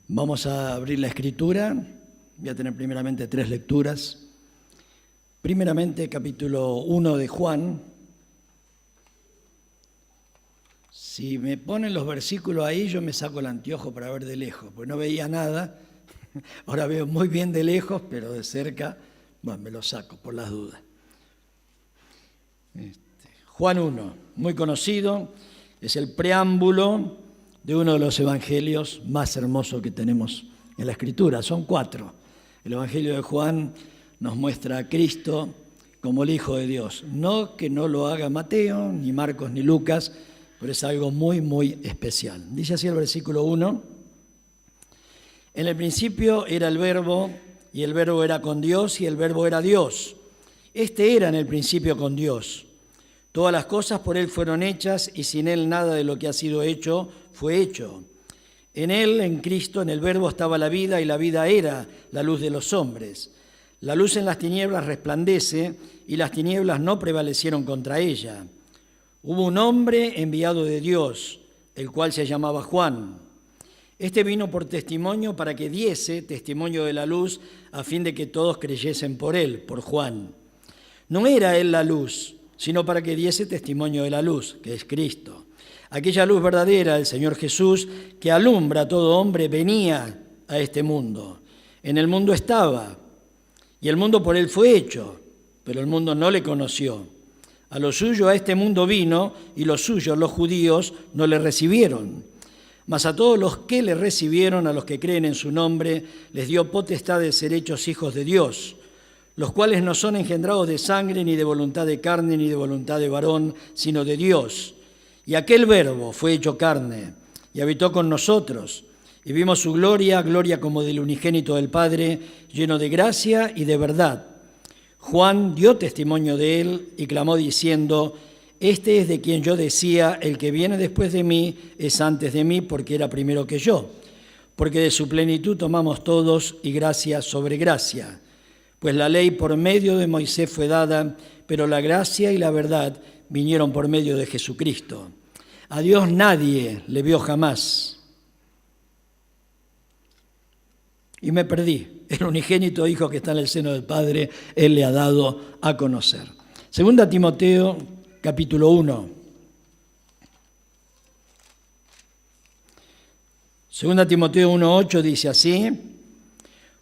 Vamos a abrir la Escritura. Voy a tener primeramente 3 lecturas. Primeramente, capítulo 1 de Juan. Si me ponen los versículos ahí, yo me saco el anteojo para ver de lejos, porque no veía nada. Ahora veo muy bien de lejos, pero de cerca, bueno, me lo saco por las dudas. Juan 1, muy conocido, es el preámbulo de uno de los evangelios más hermosos que tenemos en la Escritura. Son 4. El Evangelio de Juan nos muestra a Cristo como el Hijo de Dios. No que no lo haga Mateo, ni Marcos, ni Lucas, pero es algo muy, muy especial. Dice así el versículo 1. En el principio era el Verbo, y el Verbo era con Dios, y el Verbo era Dios. Este era en el principio con Dios. Todas las cosas por Él fueron hechas, y sin Él nada de lo que ha sido hecho fue hecho. En Él, en Cristo, en el Verbo estaba la vida, y la vida era la luz de los hombres. La luz en las tinieblas resplandece, y las tinieblas no prevalecieron contra ella. Hubo un hombre enviado de Dios, el cual se llamaba Juan. Este vino por testimonio para que diese testimonio de la luz, a fin de que todos creyesen por él, por Juan. No era él la luz, sino para que diese testimonio de la luz, que es Cristo. Aquella luz verdadera, el Señor Jesús, que alumbra a todo hombre, venía a este mundo. En el mundo estaba, y el mundo por él fue hecho, pero el mundo no le conoció. A lo suyo, a este mundo vino, y los suyos, los judíos, no le recibieron. Mas a todos los que le recibieron, a los que creen en su nombre, les dio potestad de ser hechos hijos de Dios, los cuales no son engendrados de sangre, ni de voluntad de carne, ni de voluntad de varón, sino de Dios. Y aquel Verbo fue hecho carne, y habitó con nosotros, y vimos su gloria, gloria como del unigénito del Padre, lleno de gracia y de verdad. Juan dio testimonio de él y clamó diciendo: Este es de quien yo decía, el que viene después de mí es antes de mí, porque era primero que yo. Porque de su plenitud tomamos todos, y gracia sobre gracia. Pues la ley por medio de Moisés fue dada, pero la gracia y la verdad vinieron por medio de Jesucristo. A Dios nadie le vio jamás. Y me perdí. El unigénito Hijo que está en el seno del Padre, Él le ha dado a conocer. Segunda Timoteo, capítulo 1. Segunda Timoteo 1:8 dice así: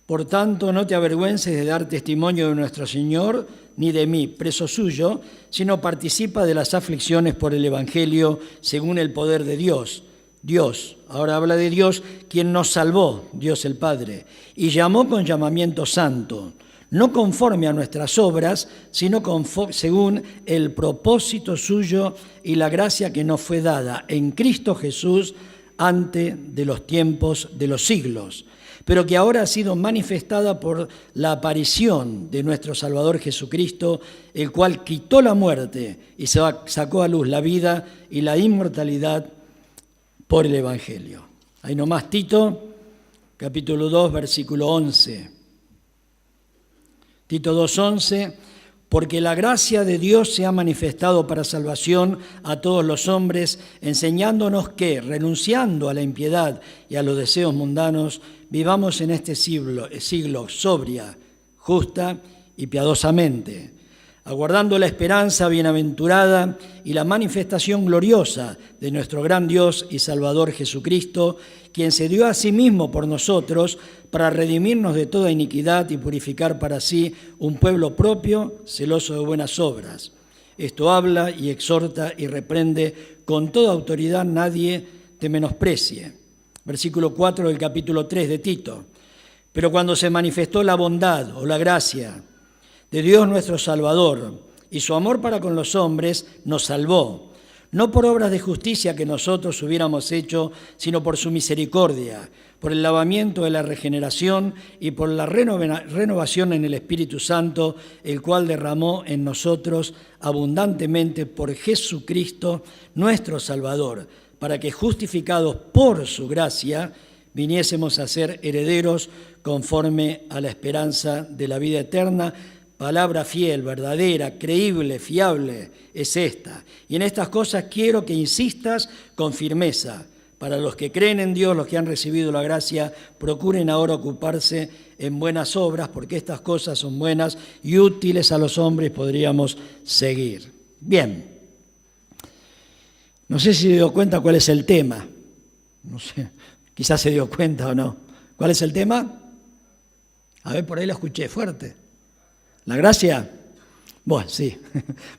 Por tanto, no te avergüences de dar testimonio de nuestro Señor, ni de mí, preso suyo, sino participa de las aflicciones por el Evangelio según el poder de Dios. Dios, ahora habla de Dios, quien nos salvó, Dios el Padre, y llamó con llamamiento santo, no conforme a nuestras obras, sino según el propósito suyo y la gracia que nos fue dada en Cristo Jesús antes de los tiempos de los siglos, pero que ahora ha sido manifestada por la aparición de nuestro Salvador Jesucristo, el cual quitó la muerte y sacó a luz la vida y la inmortalidad por el Evangelio. Ahí nomás Tito, capítulo 2, versículo 11. Tito 2:11, porque la gracia de Dios se ha manifestado para salvación a todos los hombres, enseñándonos que, renunciando a la impiedad y a los deseos mundanos, vivamos en este siglo sobria, justa y piadosamente, aguardando la esperanza bienaventurada y la manifestación gloriosa de nuestro gran Dios y Salvador Jesucristo, quien se dio a sí mismo por nosotros para redimirnos de toda iniquidad y purificar para sí un pueblo propio, celoso de buenas obras. Esto habla y exhorta y reprende con toda autoridad, nadie te menosprecie. Versículo 4 del capítulo 3 de Tito. Pero cuando se manifestó la bondad o la gracia de Dios nuestro Salvador y su amor para con los hombres, nos salvó, no por obras de justicia que nosotros hubiéramos hecho, sino por su misericordia, por el lavamiento de la regeneración y por la renovación en el Espíritu Santo, el cual derramó en nosotros abundantemente por Jesucristo nuestro Salvador, para que justificados por su gracia viniésemos a ser herederos conforme a la esperanza de la vida eterna, palabra fiel, verdadera, creíble, fiable, es esta. Y en estas cosas quiero que insistas con firmeza. Para los que creen en Dios, los que han recibido la gracia, procuren ahora ocuparse en buenas obras, porque estas cosas son buenas y útiles a los hombres, podríamos seguir. Bien. No sé si se dio cuenta cuál es el tema. No sé, quizás se dio cuenta o no. ¿Cuál es el tema? A ver, por ahí lo escuché fuerte. ¿La gracia? Bueno, sí,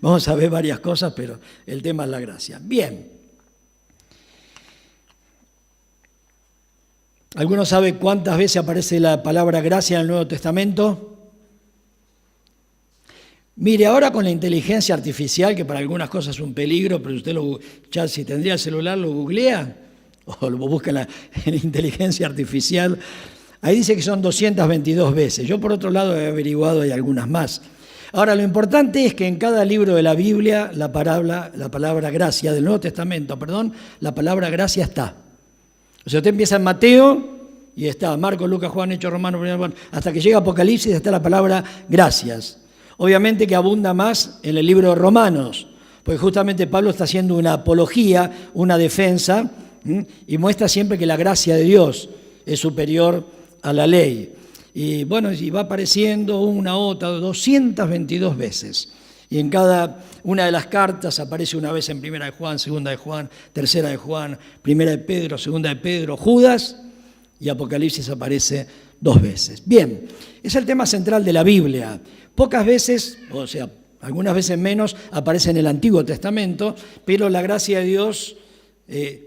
vamos a ver varias cosas, pero el tema es la gracia. Bien. ¿Alguno sabe cuántas veces aparece la palabra gracia en el Nuevo Testamento? Mire, ahora con la inteligencia artificial, que para algunas cosas es un peligro, pero usted ya si tendría el celular lo googlea o lo busca en inteligencia artificial, ahí dice que son 222 veces. Yo por otro lado he averiguado, hay algunas más. Ahora, lo importante es que en cada libro de la Biblia la palabra gracia, del Nuevo Testamento, la palabra gracia está. O sea, usted empieza en Mateo y está Marcos, Lucas, Juan, Hechos, Romanos, hasta que llega Apocalipsis está la palabra gracias. Obviamente que abunda más en el libro de Romanos, porque justamente Pablo está haciendo una apología, una defensa, y muestra siempre que la gracia de Dios es superior a la ley. Y bueno, y va apareciendo una, otra, 222 veces. Y en cada una de las cartas aparece una vez en Primera de Juan, Segunda de Juan, Tercera de Juan, Primera de Pedro, Segunda de Pedro, Judas, y Apocalipsis aparece 2 veces. Bien, es el tema central de la Biblia. Pocas veces, o sea, algunas veces menos, aparece en el Antiguo Testamento, pero la gracia de Dios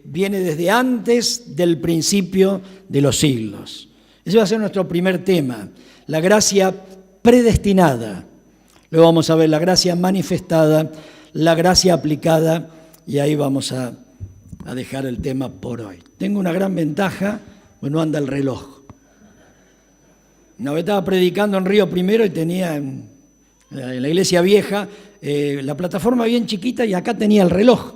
viene desde antes del principio de los siglos. Ese va a ser nuestro primer tema, la gracia predestinada. Luego vamos a ver la gracia manifestada, la gracia aplicada, y ahí vamos a dejar el tema por hoy. Tengo una gran ventaja, pues no anda el reloj. Una vez estaba predicando en Río Primero y tenía en la iglesia vieja la plataforma bien chiquita y acá tenía el reloj.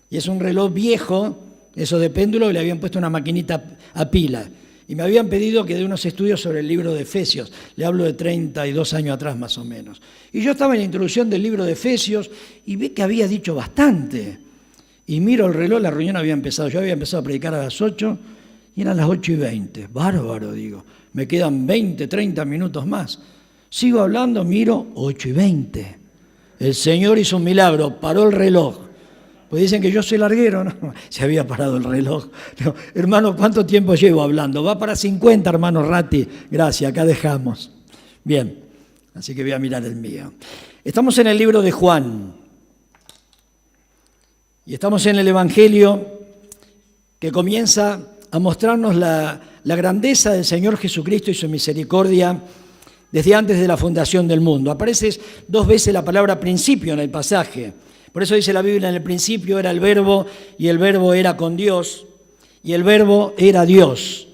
Y es un reloj viejo, eso de péndulo, y le habían puesto una maquinita a pila. Y me habían pedido que dé unos estudios sobre el libro de Efesios. Le hablo de 32 años atrás más o menos. Y yo estaba en la introducción del libro de Efesios y vi que había dicho bastante. Y miro el reloj, la reunión había empezado. Yo había empezado a predicar a las 8 y eran las 8:20. Bárbaro, digo. Me quedan 20, 30 minutos más. Sigo hablando, miro, 8:20. El Señor hizo un milagro, paró el reloj. Pues dicen que yo soy larguero, ¿no? Se había parado el reloj. No, hermano, ¿cuánto tiempo llevo hablando? Va para 50, hermano Ratti. Gracias, acá dejamos. Bien, así que voy a mirar el mío. Estamos en el libro de Juan. Y estamos en el Evangelio que comienza a mostrarnos la grandeza del Señor Jesucristo y su misericordia desde antes de la fundación del mundo. Aparece 2 veces la palabra principio en el pasaje. Por eso dice la Biblia, en el principio era el Verbo, y el Verbo era con Dios, y el Verbo era Dios.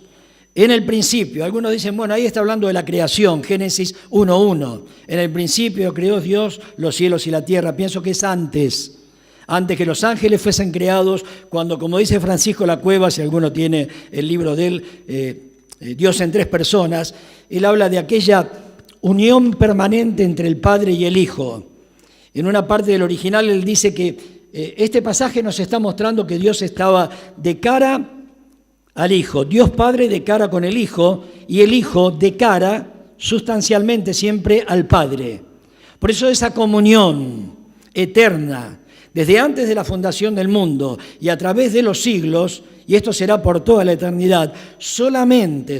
En el principio, algunos dicen, bueno, ahí está hablando de la creación, Génesis 1:1. En el principio creó Dios los cielos y la tierra. Pienso que es antes que los ángeles fuesen creados, cuando, como dice Francisco La Cueva, si alguno tiene el libro de él, Dios en 3 personas, él habla de aquella unión permanente entre el Padre y el Hijo. En una parte del original él dice que este pasaje nos está mostrando que Dios estaba de cara al Hijo, Dios Padre de cara con el Hijo y el Hijo de cara sustancialmente siempre al Padre. Por eso esa comunión eterna, desde antes de la fundación del mundo y a través de los siglos, y esto será por toda la eternidad, solamente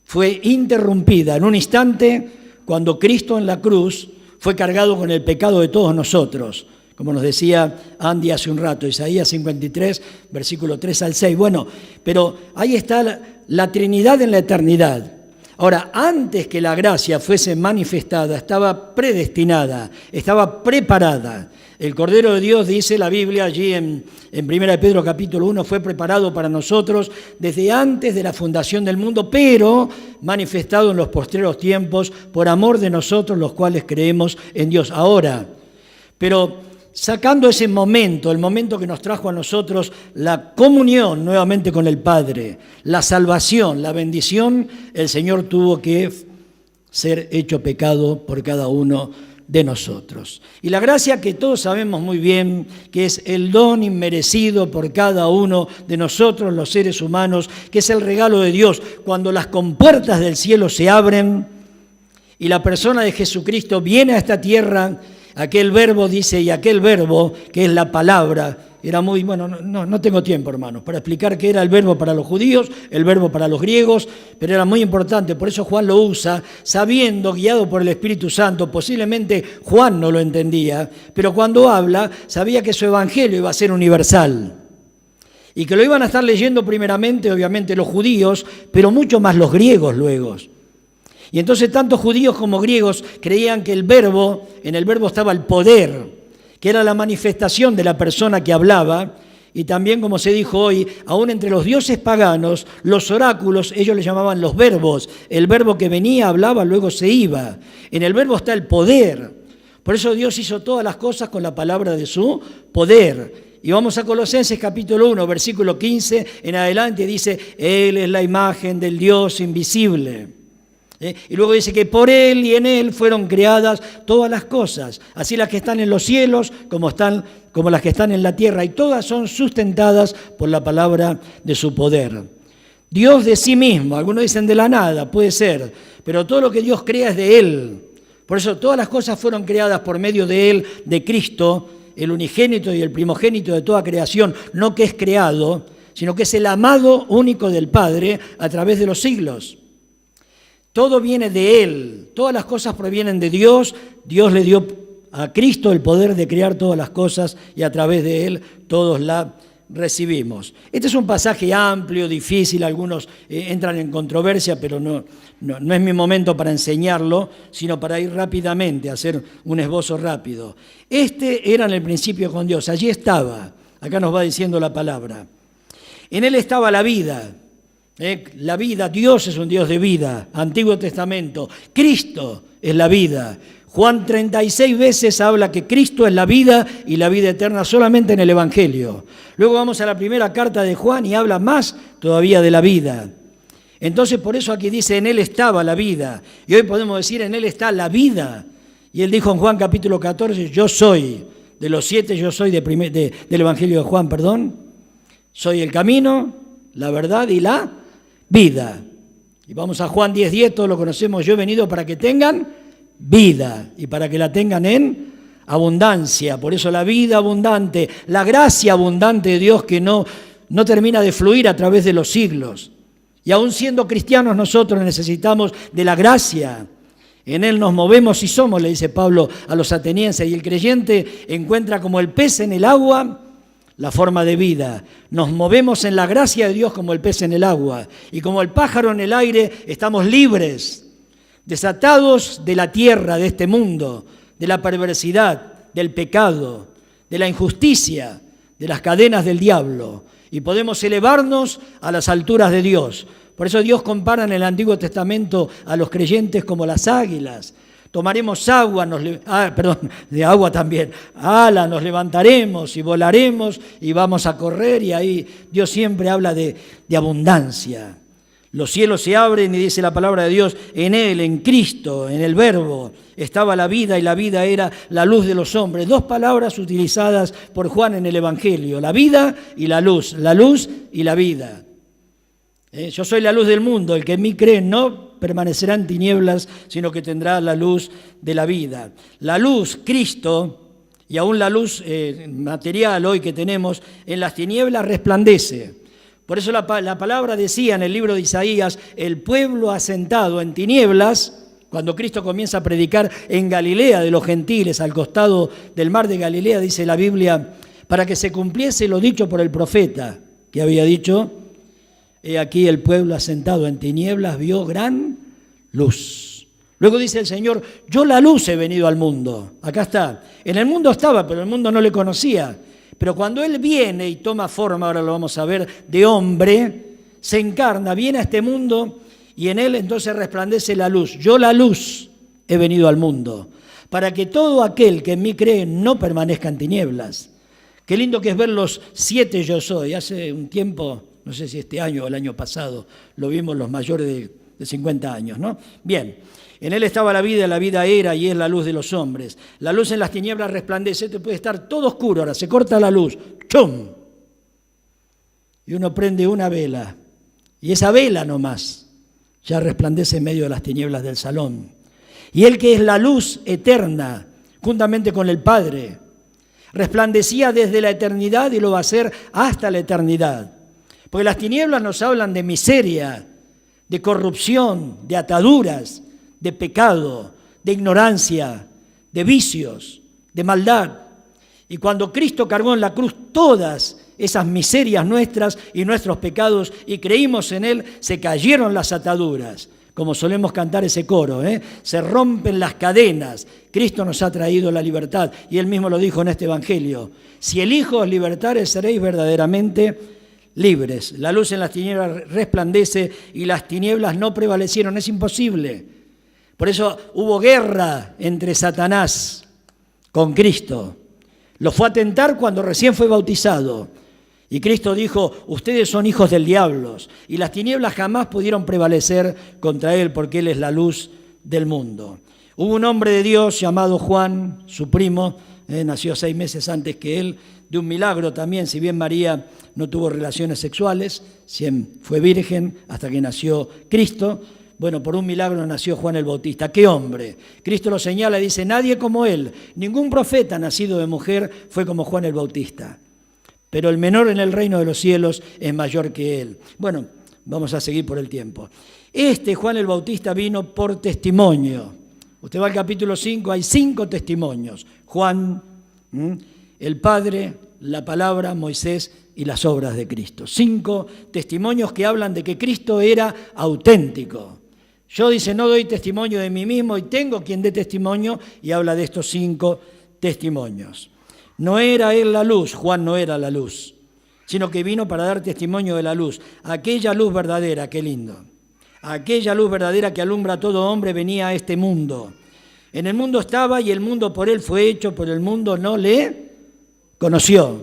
fue interrumpida en un instante cuando Cristo en la cruz fue cargado con el pecado de todos nosotros, como nos decía Andy hace un rato, Isaías 53, versículo 3 al 6. Bueno, pero ahí está la Trinidad en la eternidad. Ahora, antes que la gracia fuese manifestada, estaba predestinada, estaba preparada. El Cordero de Dios, dice la Biblia allí en 1 Pedro capítulo 1, fue preparado para nosotros desde antes de la fundación del mundo, pero manifestado en los postreros tiempos por amor de nosotros, los cuales creemos en Dios. Ahora, pero sacando ese momento, el momento que nos trajo a nosotros la comunión nuevamente con el Padre, la salvación, la bendición, el Señor tuvo que ser hecho pecado por cada uno de nosotros. Y la gracia que todos sabemos muy bien, que es el don inmerecido por cada uno de nosotros, los seres humanos, que es el regalo de Dios. Cuando las compuertas del cielo se abren y la persona de Jesucristo viene a esta tierra, aquel verbo dice, y aquel verbo, que es la palabra, era muy, bueno, no tengo tiempo, hermanos, para explicar qué era el verbo para los judíos, el verbo para los griegos, pero era muy importante, por eso Juan lo usa, sabiendo, guiado por el Espíritu Santo. Posiblemente Juan no lo entendía, pero cuando habla, sabía que su evangelio iba a ser universal y que lo iban a estar leyendo primeramente, obviamente, los judíos, pero mucho más los griegos luego. Y entonces tanto judíos como griegos creían que en el verbo estaba el poder, que era la manifestación de la persona que hablaba, y también, como se dijo hoy, aún entre los dioses paganos, los oráculos, ellos le llamaban los verbos. El verbo que venía, hablaba, luego se iba. En el verbo está el poder. Por eso Dios hizo todas las cosas con la palabra de su poder. Y vamos a Colosenses capítulo 1, versículo 15 en adelante, dice, Él es la imagen del Dios invisible. Y luego dice que por Él y en Él fueron creadas todas las cosas, así las que están en los cielos como las que están en la tierra, y todas son sustentadas por la palabra de su poder. Dios de sí mismo, algunos dicen de la nada, puede ser, pero todo lo que Dios crea es de Él. Por eso todas las cosas fueron creadas por medio de Él, de Cristo, el unigénito y el primogénito de toda creación, no que es creado, sino que es el amado único del Padre a través de los siglos. Todo viene de Él, todas las cosas provienen de Dios. Dios le dio a Cristo el poder de crear todas las cosas y a través de Él todos la recibimos. Este es un pasaje amplio, difícil, algunos entran en controversia, pero no es mi momento para enseñarlo, sino para ir rápidamente, hacer un esbozo rápido. Este era en el principio con Dios, allí estaba, acá nos va diciendo la palabra. En Él estaba la vida. La vida, Dios es un Dios de vida, Antiguo Testamento, Cristo es la vida. Juan 36 veces habla que Cristo es la vida y la vida eterna solamente en el Evangelio. Luego vamos a la primera carta de Juan y habla más todavía de la vida. Entonces por eso aquí dice, en Él estaba la vida. Y hoy podemos decir, en Él está la vida. Y Él dijo en Juan capítulo 14, yo soy, de los 7 yo soy del Evangelio de Juan, soy el camino, la verdad y la vida. Y vamos a Juan 10:10, todos lo conocemos, yo he venido para que tengan vida y para que la tengan en abundancia. Por eso la vida abundante, la gracia abundante de Dios que no termina de fluir a través de los siglos. Y aún siendo cristianos nosotros necesitamos de la gracia. En Él nos movemos y somos, le dice Pablo a los atenienses, y el creyente encuentra como el pez en el agua la forma de vida. Nos movemos en la gracia de Dios como el pez en el agua. Y como el pájaro en el aire, estamos libres, desatados de la tierra, de este mundo, de la perversidad, del pecado, de la injusticia, de las cadenas del diablo. Y podemos elevarnos a las alturas de Dios. Por eso Dios compara en el Antiguo Testamento a los creyentes como las águilas. Tomaremos agua, de agua también, ala, nos levantaremos y volaremos y vamos a correr, y ahí Dios siempre habla de abundancia. Los cielos se abren y dice la palabra de Dios, en Él, en Cristo, en el Verbo, estaba la vida y la vida era la luz de los hombres. 2 palabras utilizadas por Juan en el Evangelio, la vida y la luz y la vida. Yo soy la luz del mundo, el que en mí cree no permanecerá en tinieblas, sino que tendrá la luz de la vida. La luz, Cristo, y aún la luz material hoy que tenemos, en las tinieblas resplandece. Por eso la palabra decía en el libro de Isaías, el pueblo asentado en tinieblas, cuando Cristo comienza a predicar en Galilea de los gentiles, al costado del mar de Galilea, dice la Biblia, para que se cumpliese lo dicho por el profeta, que había dicho, he aquí el pueblo asentado en tinieblas vio gran luz. Luego dice el Señor, yo la luz he venido al mundo. Acá está. En el mundo estaba, pero el mundo no le conocía. Pero cuando Él viene y toma forma, ahora lo vamos a ver, de hombre, se encarna, viene a este mundo y en Él entonces resplandece la luz. Yo la luz he venido al mundo, para que todo aquel que en mí cree no permanezca en tinieblas. Qué lindo que es ver los 7 yo soy. Hace un tiempo, no sé si este año o el año pasado, lo vimos los mayores de de 50 años, ¿no? Bien, en él estaba la vida era y es la luz de los hombres. La luz en las tinieblas resplandece, te puede estar todo oscuro, ahora se corta la luz, ¡chum! Y uno prende una vela, y esa vela nomás ya resplandece en medio de las tinieblas del salón. Y él que es la luz eterna, juntamente con el Padre, resplandecía desde la eternidad y lo va a hacer hasta la eternidad. Porque las tinieblas nos hablan de miseria, de corrupción, de ataduras, de pecado, de ignorancia, de vicios, de maldad. Y cuando Cristo cargó en la cruz todas esas miserias nuestras y nuestros pecados y creímos en Él, se cayeron las ataduras. Como solemos cantar ese coro, se rompen las cadenas. Cristo nos ha traído la libertad y Él mismo lo dijo en este Evangelio. Si el Hijo os libertare, seréis verdaderamente libres. La luz en las tinieblas resplandece y las tinieblas no prevalecieron. Es imposible. Por eso hubo guerra entre Satanás con Cristo. Lo fue a tentar cuando recién fue bautizado. Y Cristo dijo, ustedes son hijos del diablo. Y las tinieblas jamás pudieron prevalecer contra Él porque Él es la luz del mundo. Hubo un hombre de Dios llamado Juan, su primo, nació 6 meses antes que él, de un milagro también, si bien María no tuvo relaciones sexuales, fue virgen hasta que nació Cristo. Bueno, por un milagro nació Juan el Bautista. ¡Qué hombre! Cristo lo señala y dice, nadie como él, ningún profeta nacido de mujer fue como Juan el Bautista. Pero el menor en el reino de los cielos es mayor que él. Bueno, vamos a seguir por el tiempo. Juan el Bautista vino por testimonio. Usted va al capítulo 5, hay 5 testimonios. Juan, el Padre, la palabra, Moisés y las obras de Cristo. 5 testimonios que hablan de que Cristo era auténtico. Yo, dice, no doy testimonio de mí mismo y tengo quien dé testimonio, y habla de estos 5 testimonios. No era él la luz, Juan no era la luz, sino que vino para dar testimonio de la luz. Aquella luz verdadera, qué lindo. Aquella luz verdadera que alumbra a todo hombre venía a este mundo. En el mundo estaba y el mundo por él fue hecho, pero el mundo no le conoció.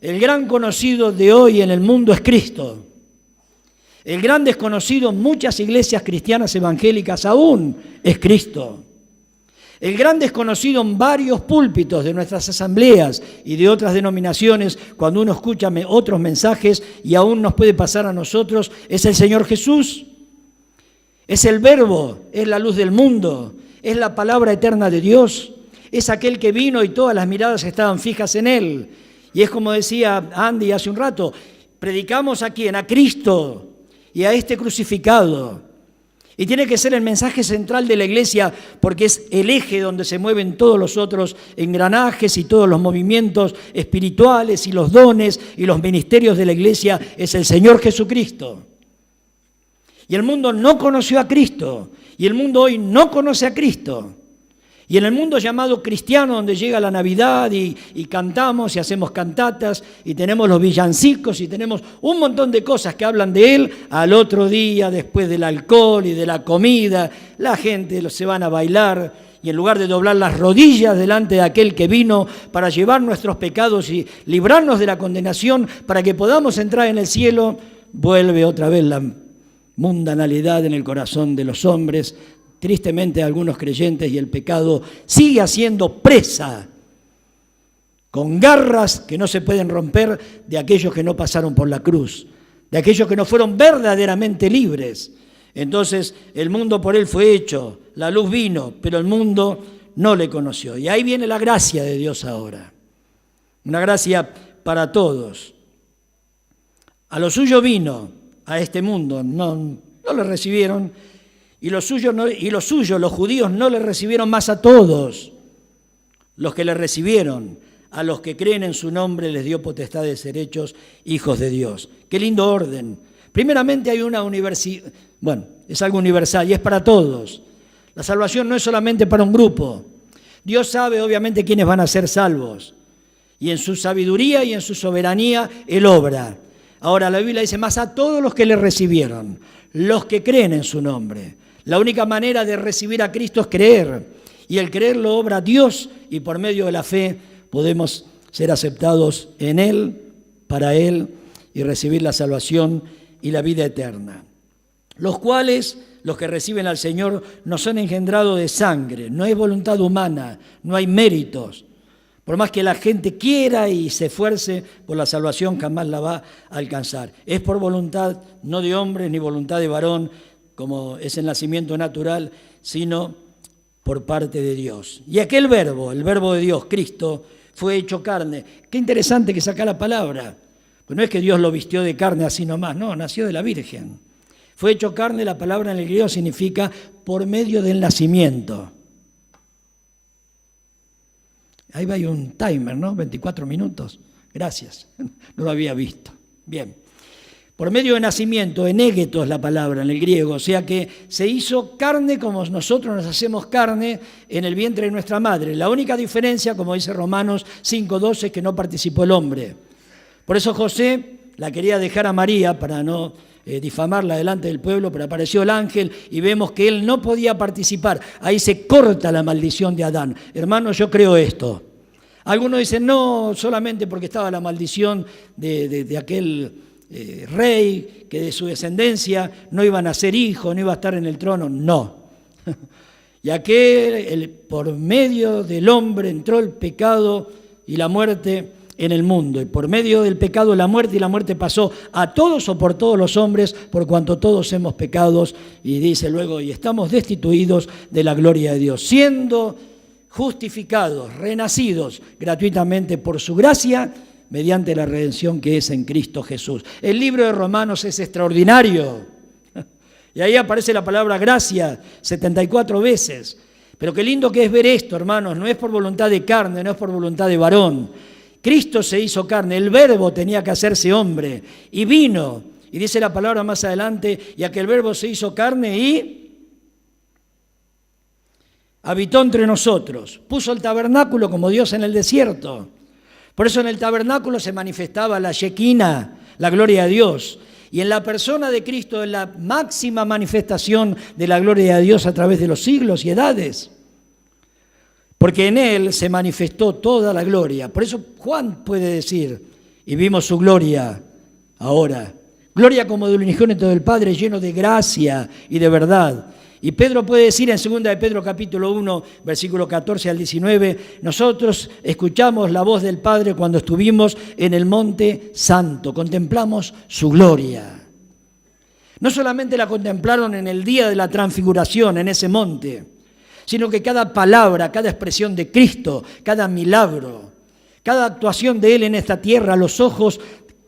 El gran conocido de hoy en el mundo es Cristo. El gran desconocido en muchas iglesias cristianas evangélicas aún es Cristo. El gran desconocido en varios púlpitos de nuestras asambleas y de otras denominaciones, cuando uno escucha otros mensajes y aún nos puede pasar a nosotros, es el Señor Jesús. Es el Verbo, es la luz del mundo, es la palabra eterna de Dios, es aquel que vino y todas las miradas estaban fijas en Él. Y es como decía Andy hace un rato, predicamos a quién, a Cristo y a este crucificado. Y tiene que ser el mensaje central de la iglesia porque es el eje donde se mueven todos los otros engranajes y todos los movimientos espirituales y los dones y los ministerios de la iglesia, es el Señor Jesucristo. Y el mundo no conoció a Cristo, y el mundo hoy no conoce a Cristo. Y en el mundo llamado cristiano, donde llega la Navidad y cantamos y hacemos cantatas y tenemos los villancicos y tenemos un montón de cosas que hablan de Él, al otro día, después del alcohol y de la comida, la gente se van a bailar y en lugar de doblar las rodillas delante de aquel que vino para llevar nuestros pecados y librarnos de la condenación para que podamos entrar en el cielo, vuelve otra vez la mundanalidad en el corazón de los hombres, tristemente algunos creyentes, y el pecado sigue haciendo presa con garras que no se pueden romper de aquellos que no pasaron por la cruz, de aquellos que no fueron verdaderamente libres. Entonces el mundo por él fue hecho, la luz vino, pero el mundo no le conoció. Y ahí viene la gracia de Dios ahora, una gracia para todos. A lo suyo vino, a este mundo, no le recibieron. Y los suyos, los judíos, no le recibieron más a todos los que le recibieron. A los que creen en su nombre les dio potestad de ser hechos hijos de Dios. Qué lindo orden. Primeramente hay una universidad, bueno, es algo universal y es para todos. La salvación no es solamente para un grupo. Dios sabe obviamente quiénes van a ser salvos. Y en su sabiduría y en su soberanía Él obra. Ahora la Biblia dice, más a todos los que le recibieron, los que creen en su nombre. La única manera de recibir a Cristo es creer, y el creer lo obra Dios, y por medio de la fe podemos ser aceptados en Él, para Él, y recibir la salvación y la vida eterna. los cuales, los que reciben al Señor, no son engendrados de sangre, no hay voluntad humana, no hay méritos. Por más que la gente quiera y se esfuerce por la salvación, jamás la va a alcanzar. Es por voluntad, no de hombre ni voluntad de varón, como es el nacimiento natural, sino por parte de Dios. Y aquel verbo, el verbo de Dios, Cristo, fue hecho carne. Qué interesante que saca la palabra. Pues no es que Dios lo vistió de carne así nomás, no, nació de la Virgen. Fue hecho carne, la palabra en el griego significa por medio del nacimiento. Ahí va, hay un timer, ¿no? 24 minutos. Gracias, no lo había visto. Bien. Por medio de nacimiento, enégeto es la palabra en el griego, o sea que se hizo carne como nosotros nos hacemos carne en el vientre de nuestra madre. La única diferencia, como dice Romanos 5:12, es que no participó el hombre. Por eso José la quería dejar a María para no difamarla delante del pueblo, pero apareció el ángel y vemos que él no podía participar. Ahí se corta la maldición de Adán. Hermanos, yo creo esto. Algunos dicen, no, solamente porque estaba la maldición de aquel rey, que de su descendencia no iban a ser hijos, no iba a estar en el trono. No. Y por medio del hombre entró el pecado y la muerte en el mundo, y por medio del pecado la muerte, y la muerte pasó a todos o por todos los hombres, por cuanto todos hemos pecados, y dice luego, y estamos destituidos de la gloria de Dios, siendo justificados, renacidos gratuitamente por su gracia, mediante la redención que es en Cristo Jesús. El libro de Romanos es extraordinario, y ahí aparece la palabra gracia 74 veces, pero qué lindo que es ver esto, hermanos, no es por voluntad de carne, no es por voluntad de varón. Cristo se hizo carne, el verbo tenía que hacerse hombre y vino, y dice la palabra más adelante, y aquel verbo se hizo carne y habitó entre nosotros, puso el tabernáculo como Dios en el desierto. Por eso en el tabernáculo se manifestaba la Shekinah, la gloria de Dios, y en la persona de Cristo es la máxima manifestación de la gloria de Dios a través de los siglos y edades. Porque en Él se manifestó toda la gloria. Por eso Juan puede decir, y vimos su gloria ahora, gloria como del unigénito del Padre, lleno de gracia y de verdad. Y Pedro puede decir en 2 de Pedro capítulo 1, versículo 14 al 19, nosotros escuchamos la voz del Padre cuando estuvimos en el monte santo, contemplamos su gloria. No solamente la contemplaron en el día de la transfiguración, en ese monte, sino que cada palabra, cada expresión de Cristo, cada milagro, cada actuación de Él en esta tierra, los ojos,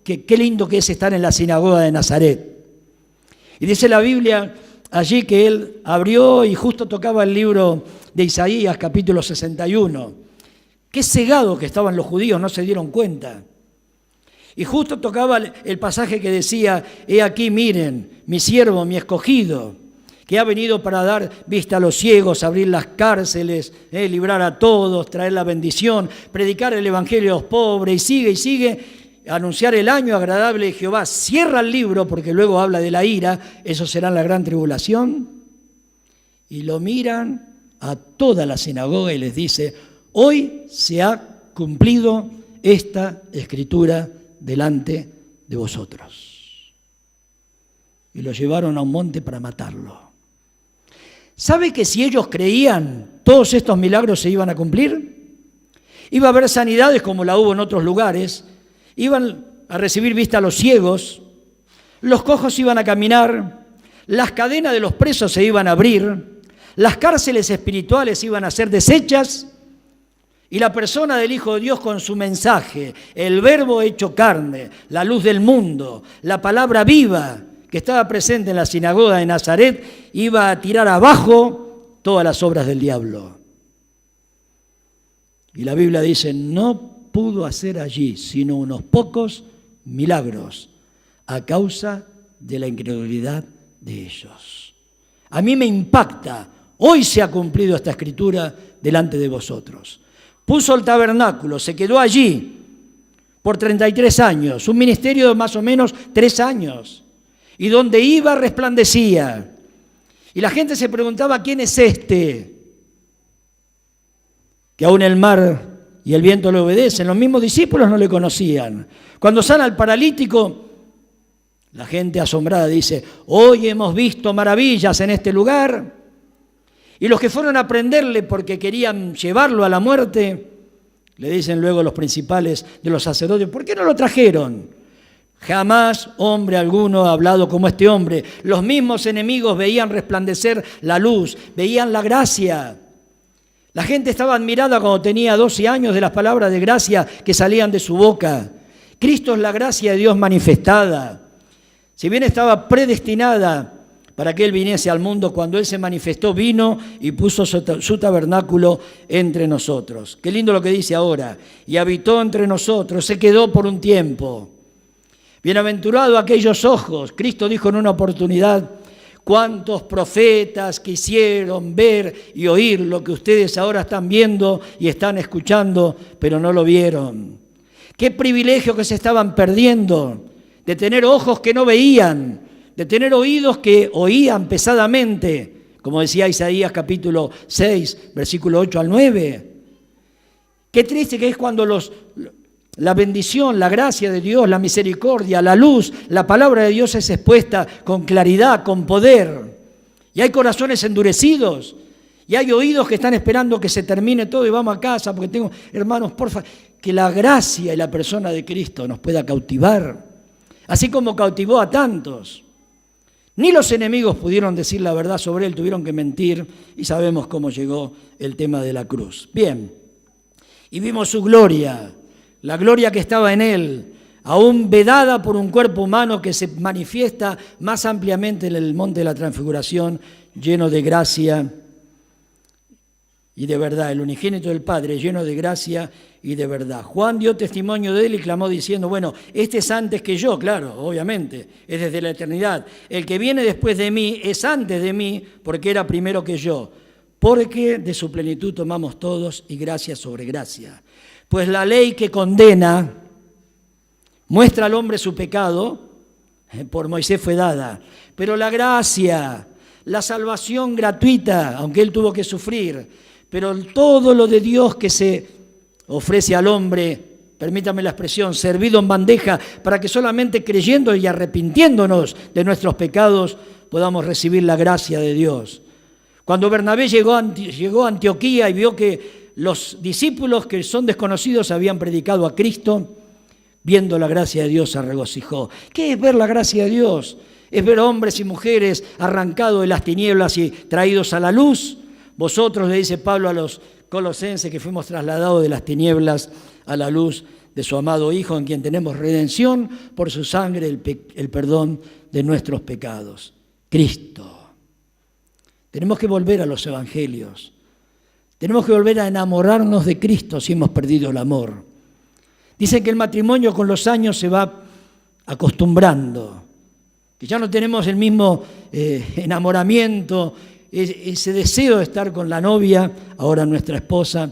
qué lindo que es estar en la sinagoga de Nazaret. Y dice la Biblia allí que Él abrió y justo tocaba el libro de Isaías, capítulo 61. Qué cegado que estaban los judíos, no se dieron cuenta. Y justo tocaba el pasaje que decía, he aquí, miren, mi siervo, mi escogido, que ha venido para dar vista a los ciegos, abrir las cárceles, librar a todos, traer la bendición, predicar el evangelio a los pobres, y sigue, anunciar el año agradable de Jehová. Cierra el libro, porque luego habla de la ira, eso será la gran tribulación, y lo miran a toda la sinagoga y les dice, hoy se ha cumplido esta escritura delante de vosotros. Y lo llevaron a un monte para matarlo. ¿Sabe que si ellos creían todos estos milagros se iban a cumplir? Iba a haber sanidades como la hubo en otros lugares, iban a recibir vista a los ciegos, los cojos iban a caminar, las cadenas de los presos se iban a abrir, las cárceles espirituales iban a ser deshechas y la persona del Hijo de Dios con su mensaje, el verbo hecho carne, la luz del mundo, la palabra viva, que estaba presente en la sinagoga de Nazaret, iba a tirar abajo todas las obras del diablo. Y la Biblia dice, no pudo hacer allí sino unos pocos milagros a causa de la incredulidad de ellos. A mí me impacta, hoy se ha cumplido esta escritura delante de vosotros. Puso el tabernáculo, se quedó allí por 33 años, un ministerio de más o menos 3 años. Y donde iba resplandecía. Y la gente se preguntaba, ¿quién es este? Que aún el mar y el viento le obedecen. Los mismos discípulos no le conocían. Cuando sana al paralítico, La gente asombrada dice, hoy hemos visto maravillas en este lugar. Y los que fueron a prenderle porque querían llevarlo a la muerte, le dicen luego los principales de los sacerdotes, ¿por qué no lo trajeron? Jamás hombre alguno ha hablado como este hombre. Los mismos enemigos veían resplandecer la luz, veían la gracia. La gente estaba admirada cuando tenía 12 años de las palabras de gracia que salían de su boca. Cristo es la gracia de Dios manifestada. Si bien estaba predestinada para que Él viniese al mundo, cuando Él se manifestó, vino y puso su tabernáculo entre nosotros. Qué lindo lo que dice ahora. Y habitó entre nosotros, se quedó por un tiempo. Bienaventurado aquellos ojos. Cristo dijo en una oportunidad, cuántos profetas quisieron ver y oír lo que ustedes ahora están viendo y están escuchando, pero no lo vieron. Qué privilegio que se estaban perdiendo de tener ojos que no veían, de tener oídos que oían pesadamente, como decía Isaías capítulo 6, versículo 8 al 9. Qué triste que es cuando la bendición, la gracia de Dios, la misericordia, la luz, la palabra de Dios es expuesta con claridad, con poder. Y hay corazones endurecidos, y hay oídos que están esperando que se termine todo y vamos a casa, porque tengo, hermanos, porfa, que la gracia y la persona de Cristo nos pueda cautivar, así como cautivó a tantos. Ni los enemigos pudieron decir la verdad sobre Él, tuvieron que mentir, y sabemos cómo llegó el tema de la cruz. Bien, y vimos su gloria, la gloria que estaba en Él, aún vedada por un cuerpo humano que se manifiesta más ampliamente en el monte de la transfiguración, lleno de gracia y de verdad, el unigénito del Padre, lleno de gracia y de verdad. Juan dio testimonio de Él y clamó diciendo, bueno, este es antes que yo, claro, obviamente, es desde la eternidad. El que viene después de mí es antes de mí porque era primero que yo, porque de su plenitud tomamos todos y gracia sobre gracia. Pues la ley que condena muestra al hombre su pecado, por Moisés fue dada, pero la gracia, la salvación gratuita, aunque Él tuvo que sufrir, pero todo lo de Dios que se ofrece al hombre, permítame la expresión, servido en bandeja, para que solamente creyendo y arrepintiéndonos de nuestros pecados podamos recibir la gracia de Dios. Cuando Bernabé llegó a Antioquía y vio que los discípulos que son desconocidos habían predicado a Cristo, viendo la gracia de Dios se regocijó. ¿Qué es ver la gracia de Dios? Es ver hombres y mujeres arrancados de las tinieblas y traídos a la luz. Vosotros, le dice Pablo a los colosenses, que fuimos trasladados de las tinieblas a la luz de su amado Hijo, en quien tenemos redención por su sangre, el perdón de nuestros pecados. Cristo. Tenemos que volver a los evangelios. Tenemos que volver a enamorarnos de Cristo si hemos perdido el amor. Dicen que el matrimonio con los años se va acostumbrando, que ya no tenemos el mismo enamoramiento, ese deseo de estar con la novia, ahora nuestra esposa.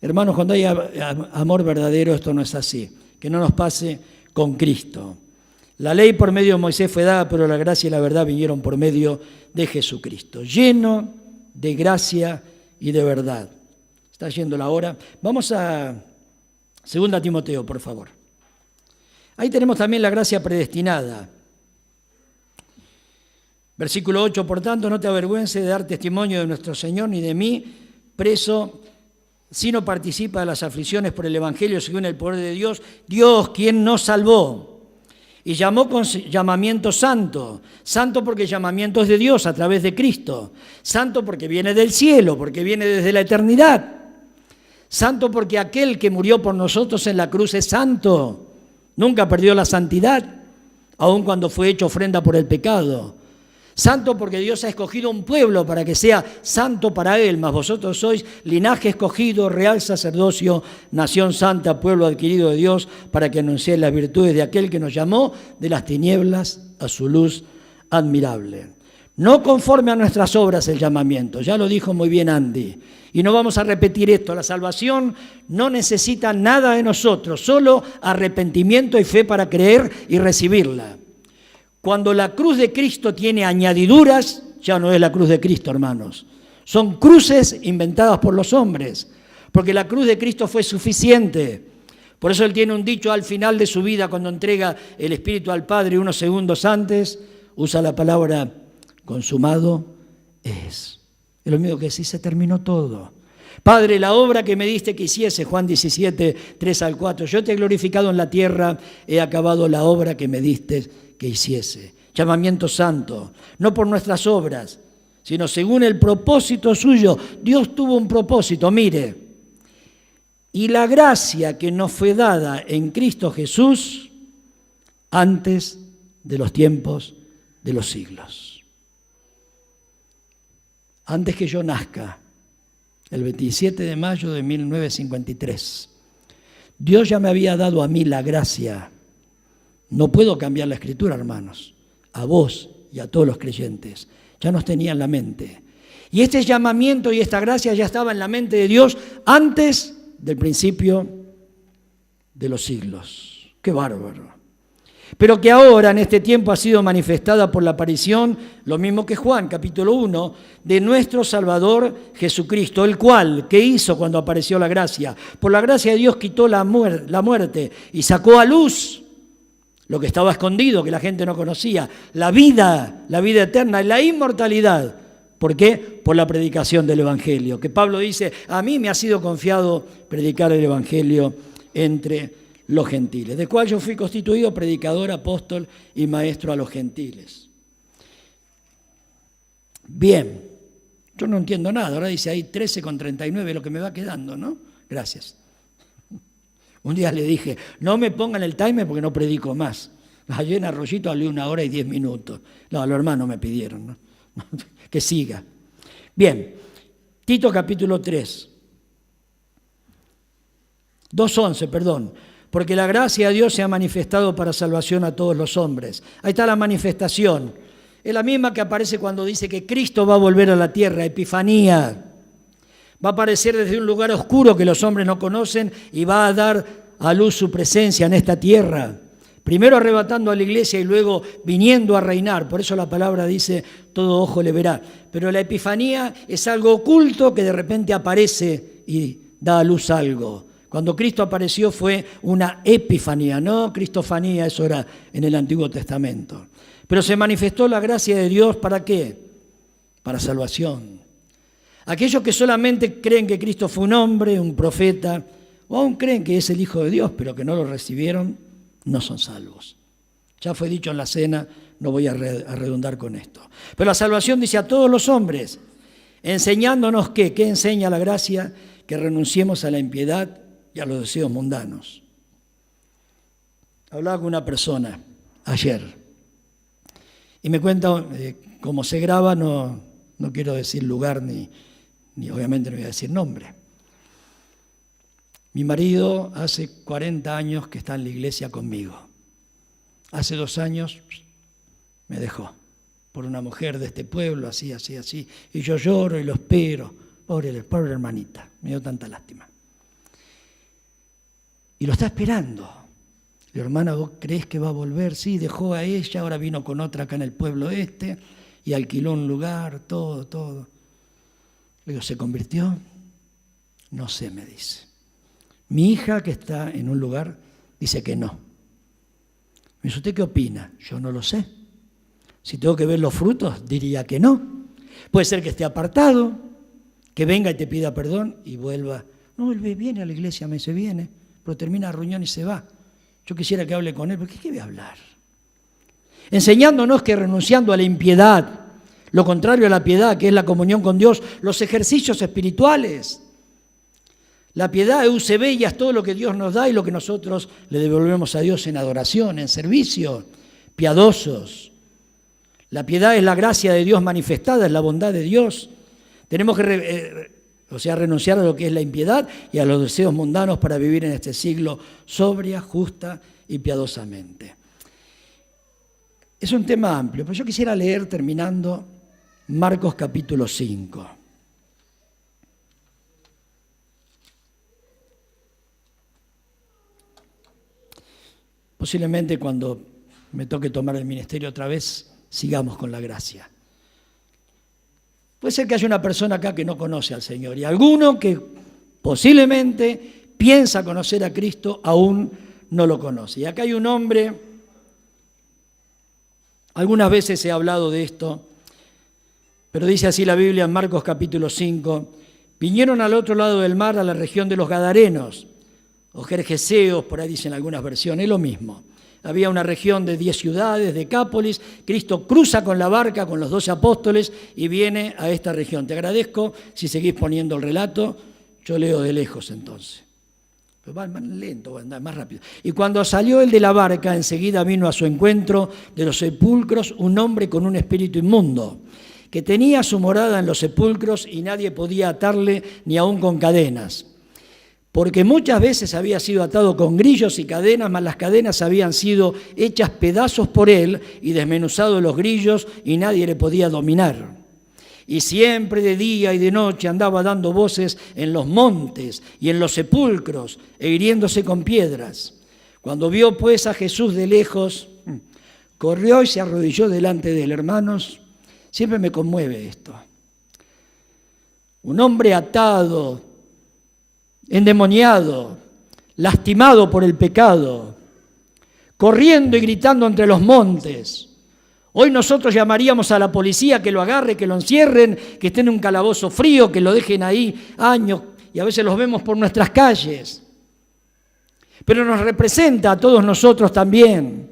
Hermanos, cuando hay amor verdadero, esto no es así. Que no nos pase con Cristo. La ley por medio de Moisés fue dada, pero la gracia y la verdad vinieron por medio de Jesucristo. Lleno de gracia y de verdad. Está yendo la hora. Vamos a 2 Timoteo, por favor. Ahí tenemos también la gracia predestinada. Versículo 8, por tanto, no te avergüences de dar testimonio de nuestro Señor ni de mí, preso, sino participa de las aflicciones por el Evangelio según el poder de Dios. Dios, quien nos salvó y llamó con llamamiento santo. Santo porque el llamamiento es de Dios a través de Cristo. Santo porque viene del cielo, porque viene desde la eternidad. Santo porque aquel que murió por nosotros en la cruz es santo. Nunca perdió la santidad, aun cuando fue hecho ofrenda por el pecado. Santo porque Dios ha escogido un pueblo para que sea santo para Él, mas vosotros sois linaje escogido, real sacerdocio, nación santa, pueblo adquirido de Dios, para que anunciéis las virtudes de aquel que nos llamó de las tinieblas a su luz admirable. No conforme a nuestras obras el llamamiento, ya lo dijo muy bien Andy, y no vamos a repetir esto, la salvación no necesita nada de nosotros, solo arrepentimiento y fe para creer y recibirla. Cuando la cruz de Cristo tiene añadiduras, ya no es la cruz de Cristo, hermanos. Son cruces inventadas por los hombres, porque la cruz de Cristo fue suficiente. Por eso Él tiene un dicho al final de su vida, cuando entrega el Espíritu al Padre, unos segundos antes, usa la palabra consumado es. Es lo mismo que decir, se terminó todo. Padre, la obra que me diste que hiciese, Juan 17, 3 al 4, yo te he glorificado en la tierra, he acabado la obra que me diste que hiciese. Llamamiento santo, no por nuestras obras, sino según el propósito suyo. Dios tuvo un propósito, mire. Y la gracia que nos fue dada en Cristo Jesús antes de los tiempos de los siglos. Antes que yo nazca, el 27 de mayo de 1953, Dios ya me había dado a mí la gracia. No puedo cambiar la Escritura, hermanos. A vos y a todos los creyentes. Ya nos tenía en la mente. Y este llamamiento y esta gracia ya estaba en la mente de Dios antes del principio de los siglos. ¡Qué bárbaro! Pero que ahora, en este tiempo, ha sido manifestada por la aparición, lo mismo que Juan, capítulo 1, de nuestro Salvador Jesucristo, el cual, ¿qué hizo cuando apareció la gracia? Por la gracia de Dios quitó la muerte y sacó a luz lo que estaba escondido, que la gente no conocía, la vida eterna y la inmortalidad. ¿Por qué? Por la predicación del Evangelio. Que Pablo dice, a mí me ha sido confiado predicar el Evangelio entre los gentiles, de cual yo fui constituido predicador, apóstol y maestro a los gentiles. Bien, yo no entiendo nada, ahora dice ahí 13,39 lo que me va quedando, ¿no? Gracias. Un día le dije, no me pongan el timer porque no predico más. Ayer en Arroyito hablé 1 hora y 10 minutos. No, los hermanos me pidieron, ¿no? Que siga. Bien, Tito capítulo 3. 2:11, perdón. Porque la gracia de Dios se ha manifestado para salvación a todos los hombres. Ahí está la manifestación. Es la misma que aparece cuando dice que Cristo va a volver a la tierra, Epifanía. Va a aparecer desde un lugar oscuro que los hombres no conocen y va a dar a luz su presencia en esta tierra. Primero arrebatando a la iglesia y luego viniendo a reinar. Por eso la palabra dice, todo ojo le verá. Pero la epifanía es algo oculto que de repente aparece y da a luz algo. Cuando Cristo apareció fue una epifanía, no cristofanía, eso era en el Antiguo Testamento. Pero se manifestó la gracia de Dios, ¿para qué? Para salvación. Aquellos que solamente creen que Cristo fue un hombre, un profeta, o aún creen que es el Hijo de Dios, pero que no lo recibieron, no son salvos. Ya fue dicho en la cena, no voy a redundar con esto. Pero la salvación dice a todos los hombres, enseñándonos ¿qué? ¿Qué enseña la gracia? Que renunciemos a la impiedad y a los deseos mundanos. Hablaba con una persona ayer y me cuenta, como se graba, no quiero decir lugar ni obviamente no voy a decir nombre. Mi marido hace 40 años que está en la iglesia conmigo. Hace 2 años me dejó por una mujer de este pueblo, así. Y yo lloro y lo espero. Pobre hermanita, me dio tanta lástima. Y lo está esperando. La hermana, ¿vos creés que va a volver? Sí, dejó a ella, ahora vino con otra acá en el pueblo y alquiló un lugar, todo. Le digo, ¿se convirtió? No sé, me dice. Mi hija, que está en un lugar, dice que no. Me dice, ¿usted qué opina? Yo no lo sé. Si tengo que ver los frutos, diría que no. Puede ser que esté apartado, que venga y te pida perdón y vuelva. No, él viene a la iglesia, me dice, viene, pero termina la reunión y se va. Yo quisiera que hable con él, pero ¿qué voy a hablar? Enseñándonos que renunciando a la impiedad, lo contrario a la piedad, que es la comunión con Dios, los ejercicios espirituales. La piedad, eusebia, es todo lo que Dios nos da y lo que nosotros le devolvemos a Dios en adoración, en servicio, piadosos. La piedad es la gracia de Dios manifestada, es la bondad de Dios. Tenemos que renunciar a lo que es la impiedad y a los deseos mundanos para vivir en este siglo sobria, justa y piadosamente. Es un tema amplio, pero yo quisiera leer, terminando, Marcos capítulo 5. Posiblemente cuando me toque tomar el ministerio otra vez, sigamos con la gracia. Puede ser que haya una persona acá que no conoce al Señor y alguno que posiblemente piensa conocer a Cristo, aún no lo conoce. Y acá hay un hombre, algunas veces he hablado de esto, pero dice así la Biblia en Marcos capítulo 5, vinieron al otro lado del mar, a la región de los Gadarenos, o Gergeseos, por ahí dicen algunas versiones, es lo mismo. Había una región de 10 ciudades, Decápolis. Cristo cruza con la barca, con los 12 apóstoles, y viene a esta región. Te agradezco si seguís poniendo el relato, yo leo de lejos entonces. Pero va más lento, va a andar más rápido. Y cuando salió él de la barca, enseguida vino a su encuentro de los sepulcros un hombre con un espíritu inmundo, que tenía su morada en los sepulcros y nadie podía atarle ni aun con cadenas. Porque muchas veces había sido atado con grillos y cadenas, mas las cadenas habían sido hechas pedazos por él y desmenuzados los grillos y nadie le podía dominar. Y siempre de día y de noche andaba dando voces en los montes y en los sepulcros e hiriéndose con piedras. Cuando vio pues a Jesús de lejos, corrió y se arrodilló delante de él. Hermanos, siempre me conmueve esto. Un hombre atado, endemoniado, lastimado por el pecado, corriendo y gritando entre los montes. Hoy nosotros llamaríamos a la policía que lo agarre, que lo encierren, que esté en un calabozo frío, que lo dejen ahí años, y a veces los vemos por nuestras calles. Pero nos representa a todos nosotros también,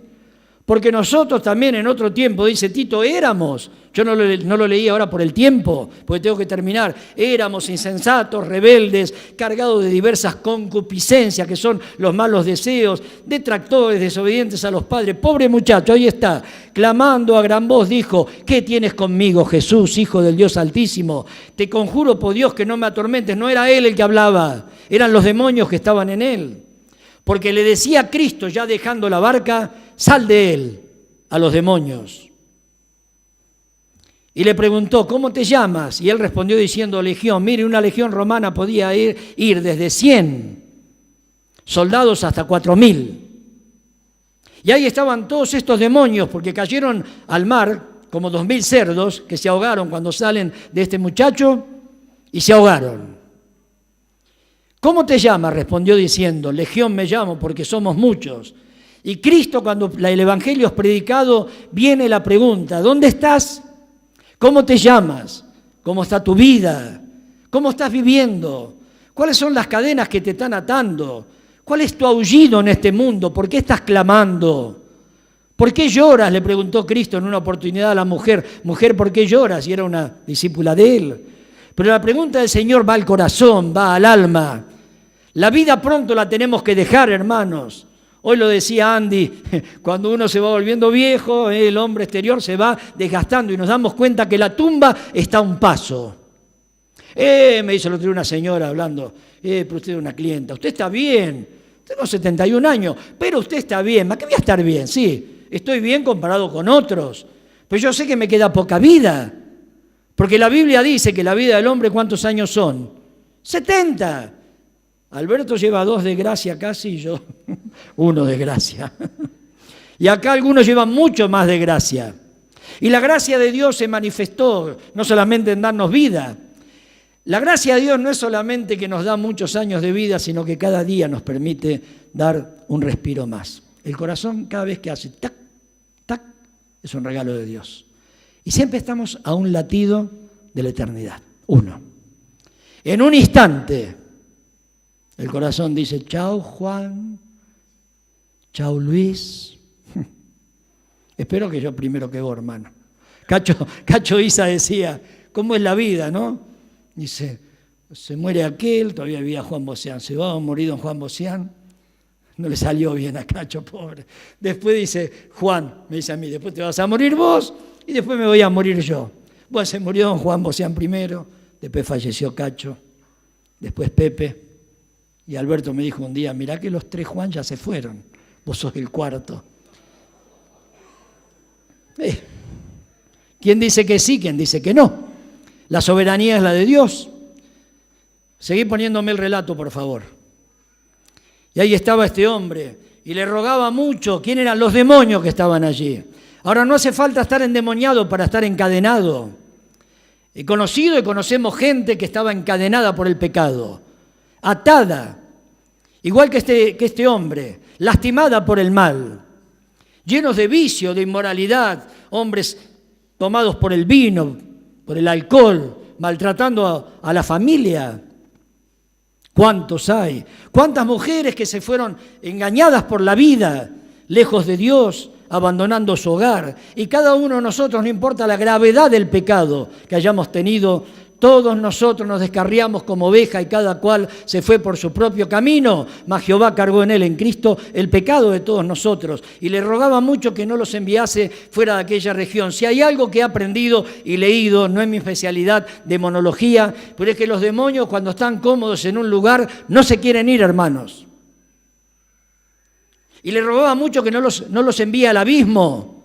porque nosotros también en otro tiempo, dice Tito, éramos, yo no lo leí ahora por el tiempo, porque tengo que terminar, éramos insensatos, rebeldes, cargados de diversas concupiscencias, que son los malos deseos, detractores, desobedientes a los padres. Pobre muchacho, ahí está, clamando a gran voz, dijo, ¿qué tienes conmigo, Jesús, Hijo del Dios Altísimo? Te conjuro por Dios que no me atormentes. No era él el que hablaba, eran los demonios que estaban en él. Porque le decía a Cristo, ya dejando la barca, sal de él, a los demonios. Y le preguntó, ¿cómo te llamas? Y él respondió diciendo, legión. Mire, una legión romana podía ir desde 100 soldados hasta 4.000. Y ahí estaban todos estos demonios, porque cayeron al mar como 2.000 cerdos que se ahogaron cuando salen de este muchacho y se ahogaron. ¿Cómo te llamas? Respondió diciendo, legión me llamo porque somos muchos. Y Cristo, cuando el Evangelio es predicado, viene la pregunta, ¿dónde estás? ¿Cómo te llamas? ¿Cómo está tu vida? ¿Cómo estás viviendo? ¿Cuáles son las cadenas que te están atando? ¿Cuál es tu aullido en este mundo? ¿Por qué estás clamando? ¿Por qué lloras? Le preguntó Cristo en una oportunidad a la mujer. Mujer, ¿por qué lloras? Y era una discípula de él. Pero la pregunta del Señor va al corazón, va al alma. La vida pronto la tenemos que dejar, hermanos. Hoy lo decía Andy, cuando uno se va volviendo viejo, el hombre exterior se va desgastando y nos damos cuenta que la tumba está a un paso. Me dice el otro día una señora hablando, pero usted es una clienta, usted está bien, tengo 71 años, pero usted está bien. ¿A qué voy a estar bien? Sí, estoy bien comparado con otros, pero yo sé que me queda poca vida. Porque la Biblia dice que la vida del hombre, ¿cuántos años son? 70. Alberto lleva 2 de gracia casi y yo 1 de gracia. Y acá algunos llevan mucho más de gracia. Y la gracia de Dios se manifestó no solamente en darnos vida. La gracia de Dios no es solamente que nos da muchos años de vida, sino que cada día nos permite dar un respiro más. El corazón cada vez que hace tac, tac, es un regalo de Dios. Y siempre estamos a un latido de la eternidad. Uno. En un instante, el corazón dice, chao Juan, chao Luis. Espero que yo primero que vos, hermano. Cacho Isa decía, ¿cómo es la vida, no? Dice, se muere aquel, todavía vivía Juan Bocián, se va a morir don Juan Bocián. No le salió bien a Cacho, pobre. Después dice, Juan, me dice a mí, después te vas a morir vos y después me voy a morir yo. Bueno, se murió don Juan Bocián primero, después falleció Cacho, después Pepe. Y Alberto me dijo un día, mirá que los 3 Juan ya se fueron, vos sos el 4. ¿Quién dice que sí? ¿Quién dice que no? La soberanía es la de Dios. Seguí poniéndome el relato, por favor. Y ahí estaba este hombre, y le rogaba mucho. ¿Quién eran los demonios que estaban allí? Ahora, no hace falta estar endemoniado para estar encadenado. He conocido y conocemos gente que estaba encadenada por el pecado, atada. igual que este hombre, lastimada por el mal, llenos de vicio, de inmoralidad, hombres tomados por el vino, por el alcohol, maltratando a la familia. ¿Cuántos hay? ¿Cuántas mujeres que se fueron engañadas por la vida, lejos de Dios, abandonando su hogar? Y cada uno de nosotros, no importa la gravedad del pecado que hayamos tenido, todos nosotros nos descarriamos como oveja y cada cual se fue por su propio camino, mas Jehová cargó en él, en Cristo, el pecado de todos nosotros. Y le rogaba mucho que no los enviase fuera de aquella región. Si hay algo que he aprendido y leído, no es mi especialidad, demonología, pero es que los demonios, cuando están cómodos en un lugar, no se quieren ir, hermanos. Y le rogaba mucho que no los envíe al abismo,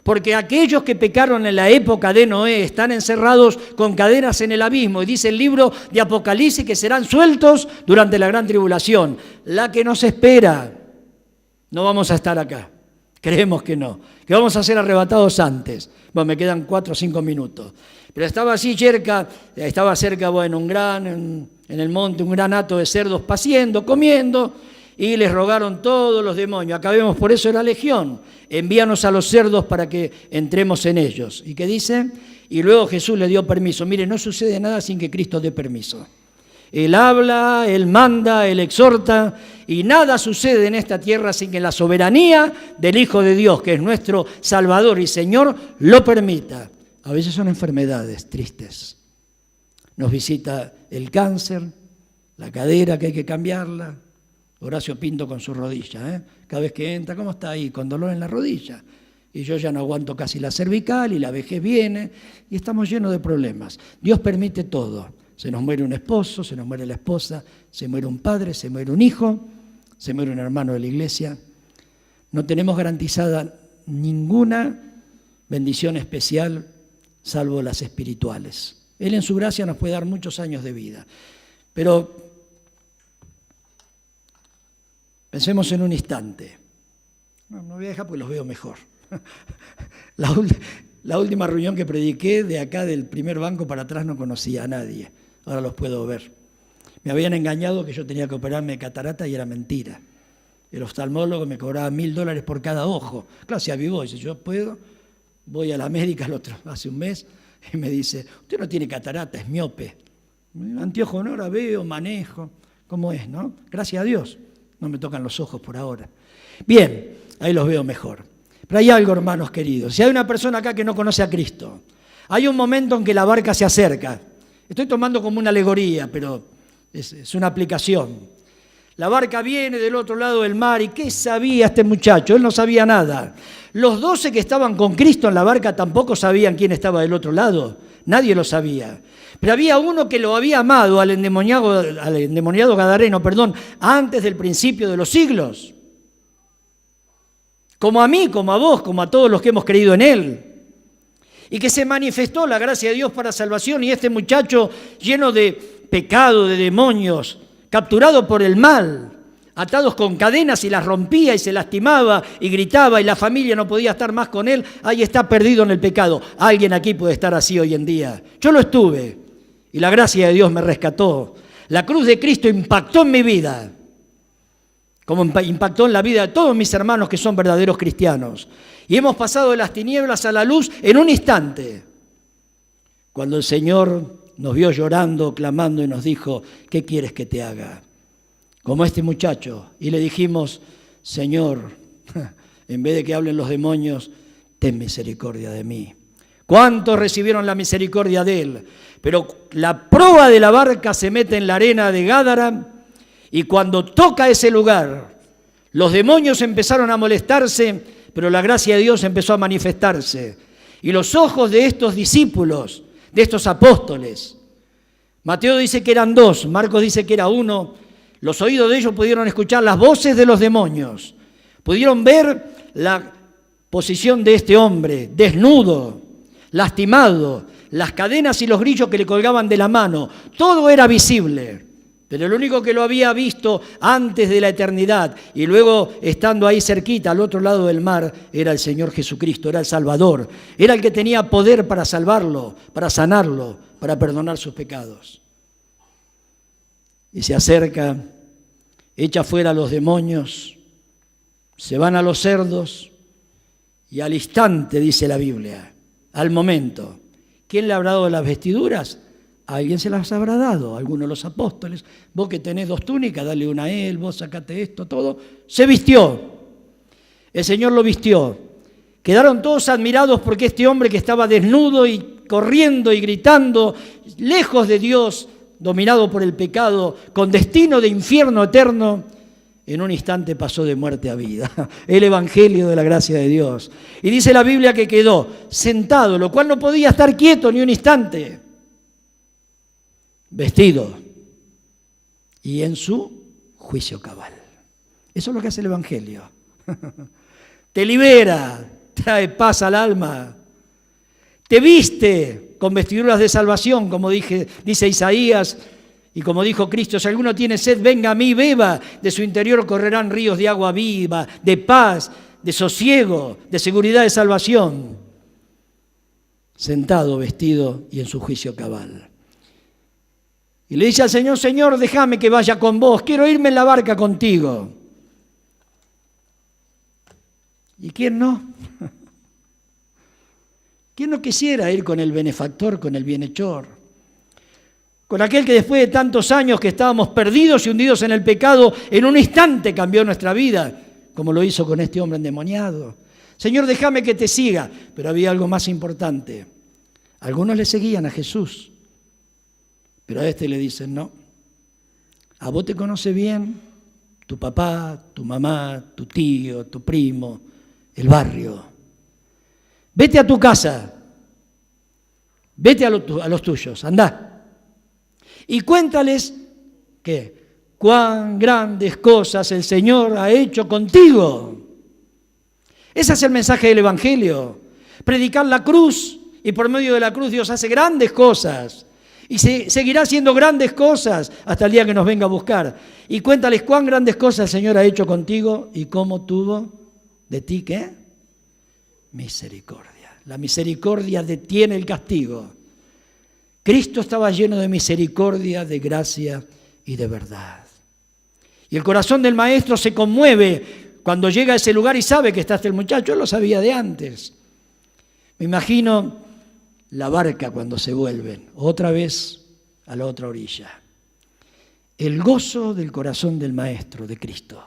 porque aquellos que pecaron en la época de Noé están encerrados con cadenas en el abismo. Y dice el libro de Apocalipsis que serán sueltos durante la gran tribulación. La que nos espera, no vamos a estar acá. Creemos que no, que vamos a ser arrebatados antes. Bueno, me quedan 4 o 5 minutos. Pero estaba así cerca, en el monte, un gran hato de cerdos paciendo, comiendo. Y les rogaron todos los demonios, acabemos por eso la legión, envíanos a los cerdos para que entremos en ellos. ¿Y qué dice? Y luego Jesús le dio permiso. Mire, no sucede nada sin que Cristo dé permiso. Él habla, Él manda, Él exhorta, y nada sucede en esta tierra sin que la soberanía del Hijo de Dios, que es nuestro Salvador y Señor, lo permita. A veces son enfermedades tristes. Nos visita el cáncer, la cadera que hay que cambiarla. Horacio Pinto con su rodilla, cada vez que entra, ¿cómo está ahí? Con dolor en la rodilla. Y yo ya no aguanto casi la cervical y la vejez viene y estamos llenos de problemas. Dios permite todo. Se nos muere un esposo, se nos muere la esposa, se muere un padre, se muere un hijo, se muere un hermano de la iglesia. No tenemos garantizada ninguna bendición especial salvo las espirituales. Él en su gracia nos puede dar muchos años de vida. Pero pensemos en un instante. No voy a dejar porque los veo mejor. La última reunión que prediqué, de acá del primer banco para atrás, no conocía a nadie. Ahora los puedo ver. Me habían engañado que yo tenía que operarme de catarata y era mentira. El oftalmólogo me cobraba $1.000 por cada ojo. Claro, se avivó. Dice, yo puedo. Voy a la médica hace un mes y me dice, usted no tiene catarata, es miope. Anteojo, no, ahora veo, manejo. ¿Cómo es, no? Gracias a Dios. No me tocan los ojos por ahora. Bien, ahí los veo mejor. Pero hay algo, hermanos queridos. Si hay una persona acá que no conoce a Cristo, hay un momento en que la barca se acerca. Estoy tomando como una alegoría, pero es una aplicación. La barca viene del otro lado del mar. ¿Y qué sabía este muchacho? Él no sabía nada. Los 12 que estaban con Cristo en la barca tampoco sabían quién estaba del otro lado. Nadie lo sabía. Pero había uno que lo había amado al endemoniado gadareno, antes del principio de los siglos. Como a mí, como a vos, como a todos los que hemos creído en Él. Y que se manifestó la gracia de Dios para salvación. Y este muchacho lleno de pecado, de demonios, capturado por el mal, atados con cadenas y las rompía y se lastimaba y gritaba y la familia no podía estar más con él, ahí está perdido en el pecado. Alguien aquí puede estar así hoy en día. Yo lo estuve y la gracia de Dios me rescató. La cruz de Cristo impactó en mi vida, como impactó en la vida de todos mis hermanos que son verdaderos cristianos. Y hemos pasado de las tinieblas a la luz en un instante. Cuando el Señor nos vio llorando, clamando y nos dijo, ¿qué quieres que te haga? Como este muchacho. Y le dijimos, Señor, en vez de que hablen los demonios, ten misericordia de mí. ¿Cuántos recibieron la misericordia de Él? Pero la proa de la barca se mete en la arena de Gádara y cuando toca ese lugar, los demonios empezaron a molestarse, pero la gracia de Dios empezó a manifestarse. Y los ojos de estos discípulos, de estos apóstoles, Mateo dice que eran 2, Marcos dice que era 1, los oídos de ellos pudieron escuchar las voces de los demonios, pudieron ver la posición de este hombre, desnudo, lastimado, las cadenas y los grillos que le colgaban de la mano, todo era visible. Pero el único que lo había visto antes de la eternidad y luego estando ahí cerquita, al otro lado del mar, era el Señor Jesucristo, era el Salvador. Era el que tenía poder para salvarlo, para sanarlo, para perdonar sus pecados. Y se acerca echa fuera a los demonios, se van a los cerdos y al instante, dice la Biblia, al momento, ¿quién le habrá dado las vestiduras? Alguien se las habrá dado, alguno de los apóstoles. Vos que tenés 2 túnicas, dale una a él, vos sacate esto, todo. Se vistió, el Señor lo vistió. Quedaron todos admirados porque este hombre que estaba desnudo y corriendo y gritando, lejos de Dios, dominado por el pecado, con destino de infierno eterno, en un instante pasó de muerte a vida. El evangelio de la gracia de Dios. Y dice la Biblia que quedó sentado, lo cual no podía estar quieto ni un instante, vestido y en su juicio cabal. Eso es lo que hace el evangelio. Te libera, trae paz al alma, te viste con vestiduras de salvación, como dice Isaías, y como dijo Cristo: si alguno tiene sed, venga a mí, beba, de su interior correrán ríos de agua viva, de paz, de sosiego, de seguridad, de salvación. Sentado, vestido y en su juicio cabal. Y le dice al Señor: Señor, déjame que vaya con vos, quiero irme en la barca contigo. ¿Y quién no? ¿Quién no quisiera ir con el benefactor, con el bienhechor? Con aquel que después de tantos años que estábamos perdidos y hundidos en el pecado, en un instante cambió nuestra vida, como lo hizo con este hombre endemoniado. Señor, déjame que te siga. Pero había algo más importante. Algunos le seguían a Jesús, pero a este le dicen: no, a vos te conoce bien tu papá, tu mamá, tu tío, tu primo, el barrio. Vete a tu casa, vete a los tuyos, andá. Y cuéntales que cuán grandes cosas el Señor ha hecho contigo. Ese es el mensaje del Evangelio. Predicar la cruz, y por medio de la cruz Dios hace grandes cosas. Y seguirá haciendo grandes cosas hasta el día que nos venga a buscar. Y cuéntales cuán grandes cosas el Señor ha hecho contigo y cómo tuvo de ti, ¿qué? Misericordia. La misericordia detiene el castigo. Cristo estaba lleno de misericordia, de gracia y de verdad. Y el corazón del maestro se conmueve cuando llega a ese lugar y sabe que está este muchacho. Él lo sabía de antes. Me imagino la barca cuando se vuelven otra vez a la otra orilla. El gozo del corazón del maestro, de Cristo.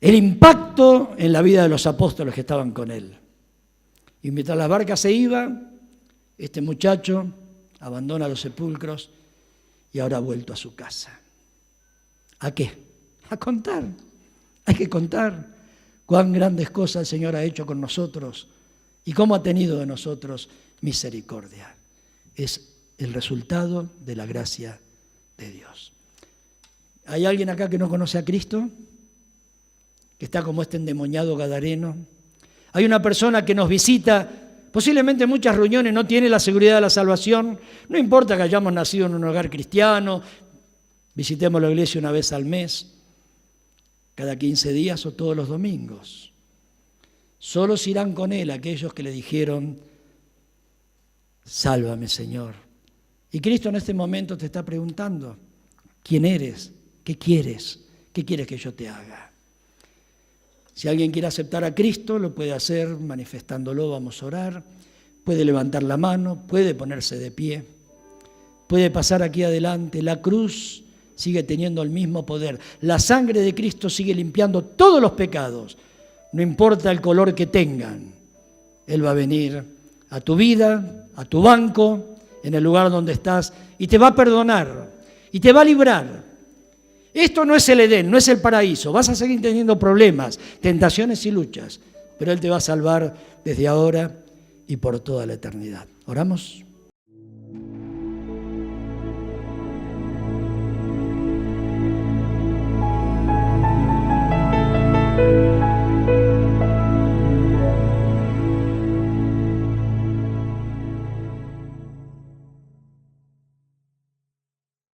El impacto en la vida de los apóstoles que estaban con él. Y mientras la barca se iba, este muchacho abandona los sepulcros y ahora ha vuelto a su casa. ¿A qué? A contar. Hay que contar cuán grandes cosas el Señor ha hecho con nosotros y cómo ha tenido de nosotros misericordia. Es el resultado de la gracia de Dios. ¿Hay alguien acá que no conoce a Cristo? Que está como este endemoniado gadareno. Hay una persona que nos visita, posiblemente en muchas reuniones, no tiene la seguridad de la salvación. No importa que hayamos nacido en un hogar cristiano, visitemos la iglesia una vez al mes, cada 15 días o todos los domingos. Solos irán con él aquellos que le dijeron: sálvame, Señor. Y Cristo en este momento te está preguntando: ¿quién eres? ¿Qué quieres? ¿Qué quieres que yo te haga? Si alguien quiere aceptar a Cristo, lo puede hacer manifestándolo, vamos a orar. Puede levantar la mano, puede ponerse de pie, puede pasar aquí adelante. La cruz sigue teniendo el mismo poder. La sangre de Cristo sigue limpiando todos los pecados. No importa el color que tengan. Él va a venir a tu vida, a tu banco, en el lugar donde estás, y te va a perdonar, y te va a librar. Esto no es el Edén, no es el paraíso. Vas a seguir teniendo problemas, tentaciones y luchas, pero Él te va a salvar desde ahora y por toda la eternidad. ¿Oramos?